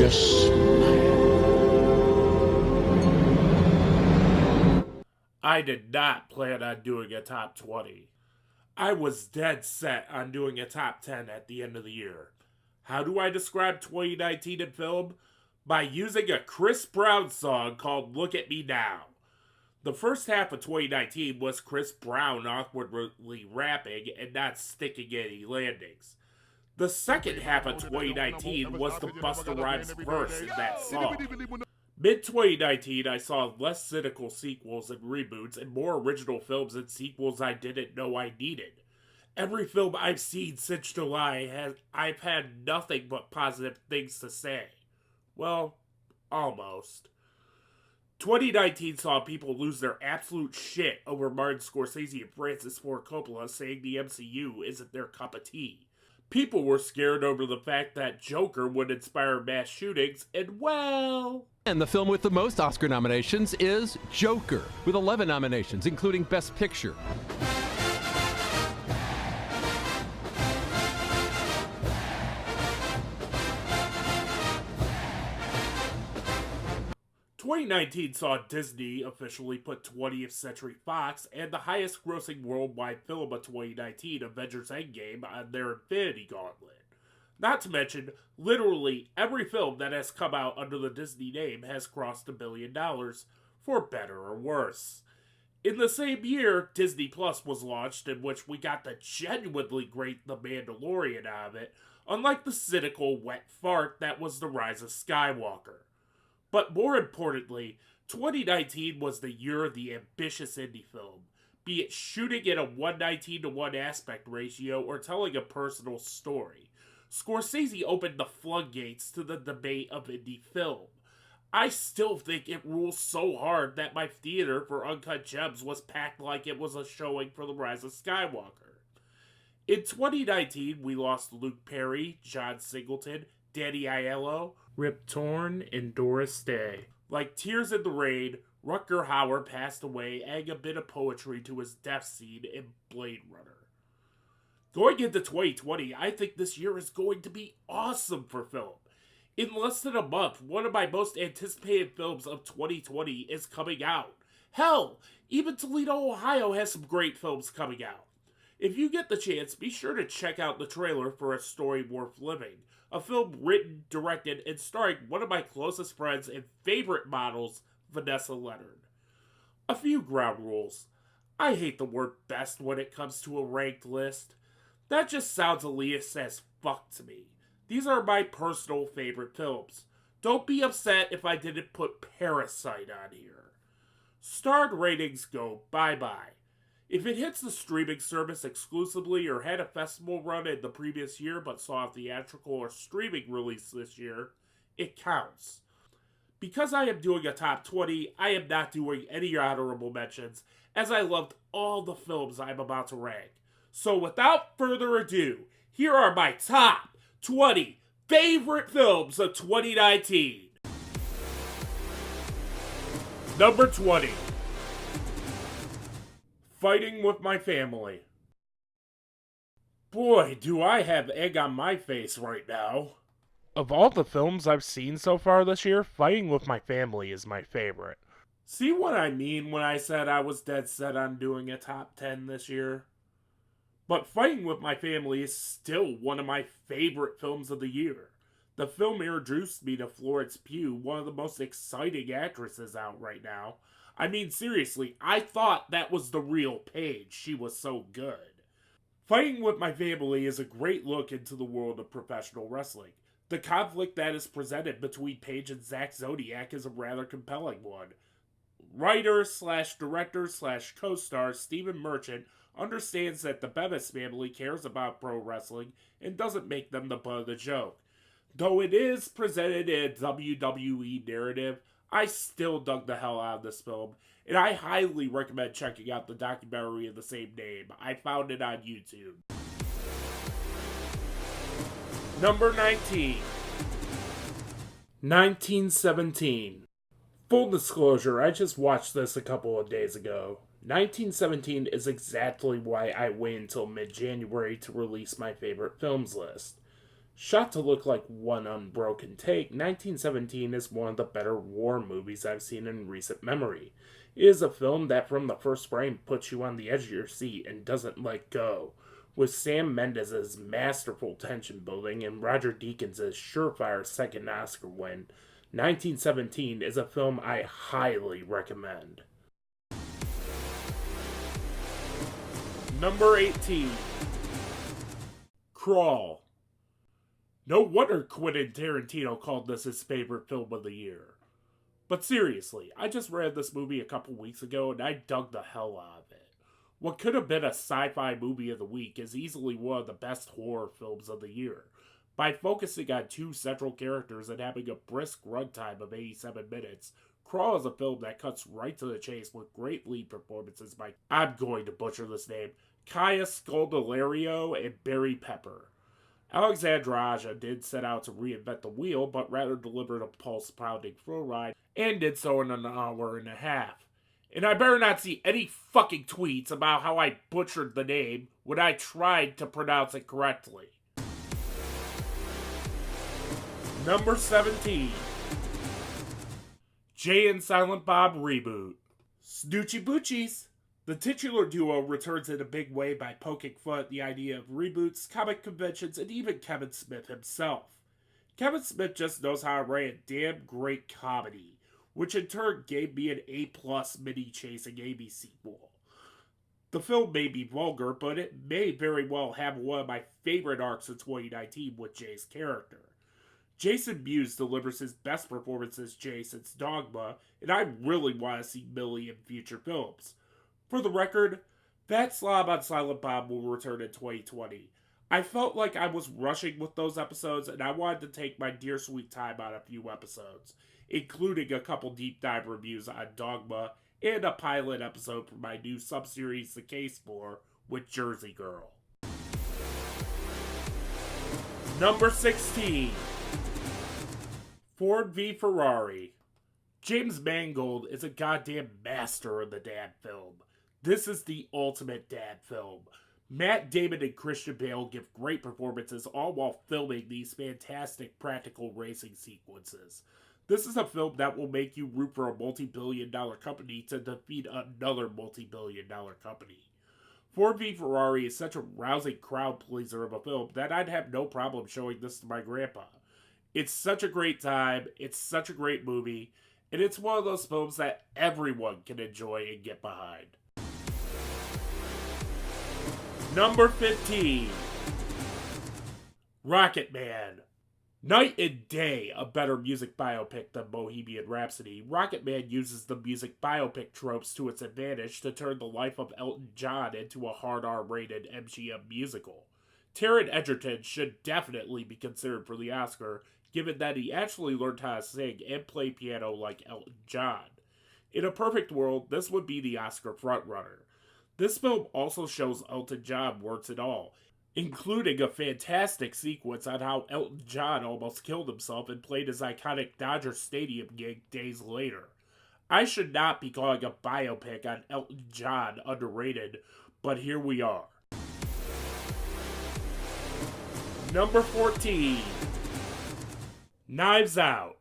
Just smile. I did not plan on doing a top 20. I was dead set on doing a top 10 at the end of the year. How do I describe 2019 in film? By using a Chris Brown song called Look at Me Now. The first half of 2019 was Chris Brown awkwardly rapping and not sticking any landings. The second half of 2019 was the Busta Rhymes verse in that song. Mid-2019, I saw less cynical sequels and reboots and more original films and sequels I didn't know I needed. Every film I've seen since July, I've had nothing but positive things to say. Well, almost. 2019 saw people lose their absolute shit over Martin Scorsese and Francis Ford Coppola saying the MCU isn't their cup of tea. People were scared over the fact that Joker would inspire mass shootings, and well... And the film with the most Oscar nominations is Joker, with 11 nominations, including Best Picture. 2019 saw Disney officially put 20th Century Fox and the highest grossing worldwide film of 2019, Avengers Endgame, on their Infinity Gauntlet. Not to mention, literally every film that has come out under the Disney name has crossed $1 billion, for better or worse. In the same year, Disney Plus was launched, in which we got the genuinely great The Mandalorian out of it, unlike the cynical wet fart that was The Rise of Skywalker. But more importantly, 2019 was the year of the ambitious indie film, be it shooting in a 1:19 aspect ratio or telling a personal story. Scorsese opened the floodgates to the debate of indie film. I still think it rules so hard that my theater for Uncut Gems was packed like it was a showing for The Rise of Skywalker. In 2019, we lost Luke Perry, John Singleton, Danny Aiello, Rip Torn, and Doris Day. Like Tears in the Rain, Rutger Hauer passed away, adding a bit of poetry to his death scene in Blade Runner. Going into 2020, I think this year is going to be awesome for film. In less than a month, one of my most anticipated films of 2020 is coming out. Hell, even Toledo, Ohio has some great films coming out. If you get the chance, be sure to check out the trailer for A Story Worth Living, a film written, directed, and starring one of my closest friends and favorite models, Vanessa Leonard. A few ground rules. I hate the word best when it comes to a ranked list. That just sounds elitist as fuck to me. These are my personal favorite films. Don't be upset if I didn't put Parasite on here. Starred ratings go bye-bye. If it hits the streaming service exclusively or had a festival run in the previous year but saw a theatrical or streaming release this year, it counts. Because I am doing a top 20, I am not doing any honorable mentions, as I loved all the films I'm about to rank. So without further ado, here are my top 20 favorite films of 2019. Number 20. Fighting with My Family. Boy, do I have egg on my face right now. Of all the films I've seen so far this year, Fighting with My Family is my favorite. See what I mean when I said I was dead set on doing a top 10 this year? But Fighting with My Family is still one of my favorite films of the year. The film introduced me to Florence Pugh, one of the most exciting actresses out right now. I mean, seriously, I thought that was the real Paige. She was so good. Fighting with My Family is a great look into the world of professional wrestling. The conflict that is presented between Paige and Zack Zodiac is a rather compelling one. Writer/director/co-star Stephen Merchant understands that the Bevis family cares about pro wrestling and doesn't make them the butt of the joke. Though it is presented in a WWE narrative, I still dug the hell out of this film, and I highly recommend checking out the documentary of the same name. I found it on YouTube. Number 19. 1917. Full disclosure, I just watched this a couple of days ago. 1917 is exactly why I wait until mid-January to release my favorite films list. Shot to look like one unbroken take, 1917 is one of the better war movies I've seen in recent memory. It is a film that from the first frame puts you on the edge of your seat and doesn't let go. With Sam Mendes' masterful tension building and Roger Deakins' surefire second Oscar win, 1917 is a film I highly recommend. Number 18. Crawl. No wonder Quentin Tarantino called this his favorite film of the year. But seriously, I just read this movie a couple weeks ago and I dug the hell out of it. What could have been a sci-fi movie of the week is easily one of the best horror films of the year. By focusing on two central characters and having a brisk runtime of 87 minutes, Crawl is a film that cuts right to the chase with great lead performances by, I'm going to butcher this name, Kaya Scodelario and Barry Pepper. Alexandra Aja did set out to reinvent the wheel, but rather delivered a pulse-pounding thrill ride, and did so in an hour and a half. And I better not see any fucking tweets about how I butchered the name when I tried to pronounce it correctly. Number 17. Jay and Silent Bob Reboot. Snoochie Boochies. The titular duo returns in a big way by poking fun at the idea of reboots, comic conventions, and even Kevin Smith himself. Kevin Smith just knows how to write a damn great comedy, which in turn gave me an A-plus mini-chasing Amy sequel. The film may be vulgar, but it may very well have one of my favorite arcs of 2019 with Jay's character. Jason Mewes delivers his best performance as Jay since Dogma, and I really want to see Millie in future films. For the record, Fat Slob on Silent Bob will return in 2020. I felt like I was rushing with those episodes, and I wanted to take my dear sweet time on a few episodes, including a couple deep dive reviews on Dogma and a pilot episode for my new subseries The Case For with Jersey Girl. Number 16. Ford v Ferrari. James Mangold is a goddamn master of the dad film. This is the ultimate dad film. Matt Damon and Christian Bale give great performances all while filming these fantastic practical racing sequences. This is a film that will make you root for a multi-billion-dollar company to defeat another multi-billion-dollar company. Ford v Ferrari is such a rousing crowd pleaser of a film that I'd have no problem showing this to my grandpa. It's such a great time, it's such a great movie, and it's one of those films that everyone can enjoy and get behind. Number 15. Rocket Man. Night and day a better music biopic than Bohemian Rhapsody, Rocket Man uses the music biopic tropes to its advantage to turn the life of Elton John into a hard R-rated MGM musical. Taron Egerton should definitely be considered for the Oscar, given that he actually learned how to sing and play piano like Elton John. In a perfect world, this would be the Oscar frontrunner. This film also shows Elton John works it all, including a fantastic sequence on how Elton John almost killed himself and played his iconic Dodger Stadium gig days later. I should not be calling a biopic on Elton John underrated, but here we are. Number 14. Knives Out.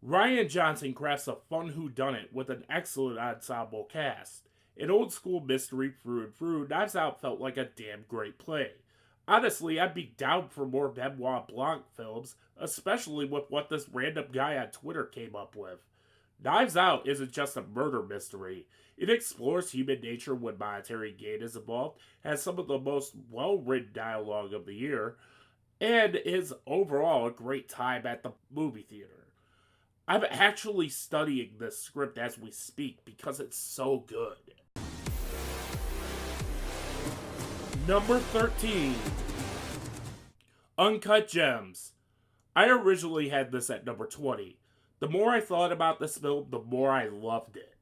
Rian Johnson crafts a fun whodunit with an excellent ensemble cast. An old school mystery through and through, Knives Out felt like a damn great play. Honestly, I'd be down for more Benoit Blanc films, especially with what this random guy on Twitter came up with. Knives Out isn't just a murder mystery. It explores human nature when monetary gain is involved, has some of the most well-written dialogue of the year, and is overall a great time at the movie theater. I'm actually studying this script as we speak because it's so good. Number 13. Uncut Gems. I originally had this at number 20. The more I thought about this film, the more I loved it.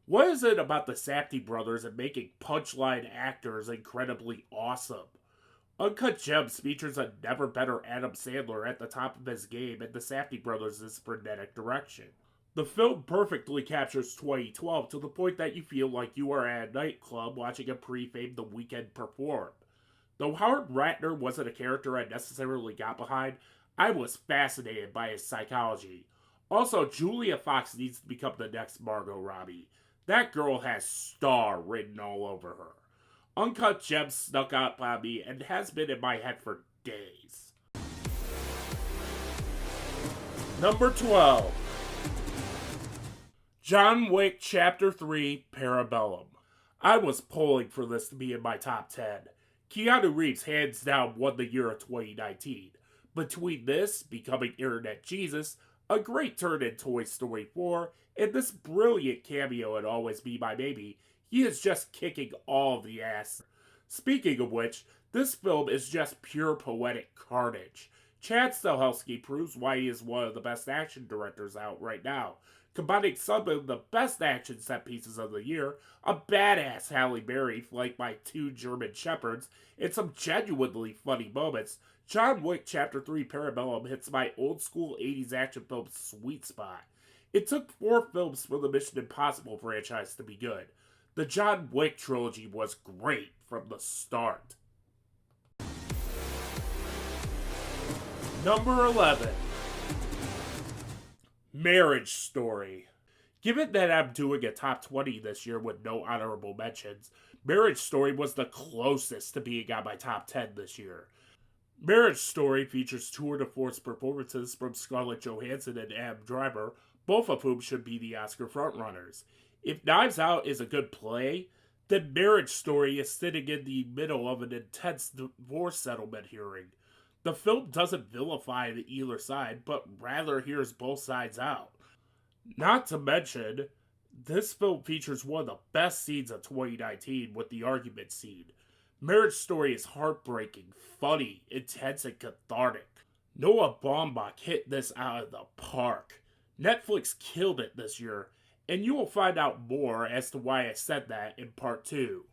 What is it about the Safdie brothers and making punchline actors incredibly awesome? Uncut Gems features a never better Adam Sandler at the top of his game and the Safdie brothers' frenetic direction. The film perfectly captures 2012 to the point that you feel like you are at a nightclub watching a pre-fame The Weeknd perform. Though Howard Ratner wasn't a character I necessarily got behind, I was fascinated by his psychology. Also, Julia Fox needs to become the next Margot Robbie. That girl has star written all over her. Uncut Gems snuck up on me and has been in my head for days. Number 12. John Wick Chapter 3 Parabellum. I was pulling for this to be in my top 10. Keanu Reeves hands down won the year of 2019. Between this, becoming Internet Jesus, a great turn in Toy Story 4, and this brilliant cameo in Always Be My Baby, he is just kicking all the ass. Speaking of which, this film is just pure poetic carnage. Chad Stahelski proves why he is one of the best action directors out right now, combining some of the best action set pieces of the year, a badass Halle Berry flanked by 2 German shepherds, and some genuinely funny moments. John Wick Chapter 3 Parabellum hits my old school 80s action film sweet spot. It took 4 films for the Mission Impossible franchise to be good. The John Wick trilogy was great from the start. Number 11. Marriage Story. Given that I'm doing a top 20 this year with no honorable mentions, Marriage Story was the closest to being on my top 10 this year. Marriage Story features tour de force performances from Scarlett Johansson and Adam Driver, both of whom should be the Oscar frontrunners. If Knives Out is a good play, then Marriage Story is sitting in the middle of an intense divorce settlement hearing. The film doesn't vilify either side, but rather hears both sides out. Not to mention, this film features one of the best scenes of 2019 with the argument scene. Marriage Story is heartbreaking, funny, intense, and cathartic. Noah Baumbach hit this out of the park. Netflix killed it this year, and you will find out more as to why I said that in part 2.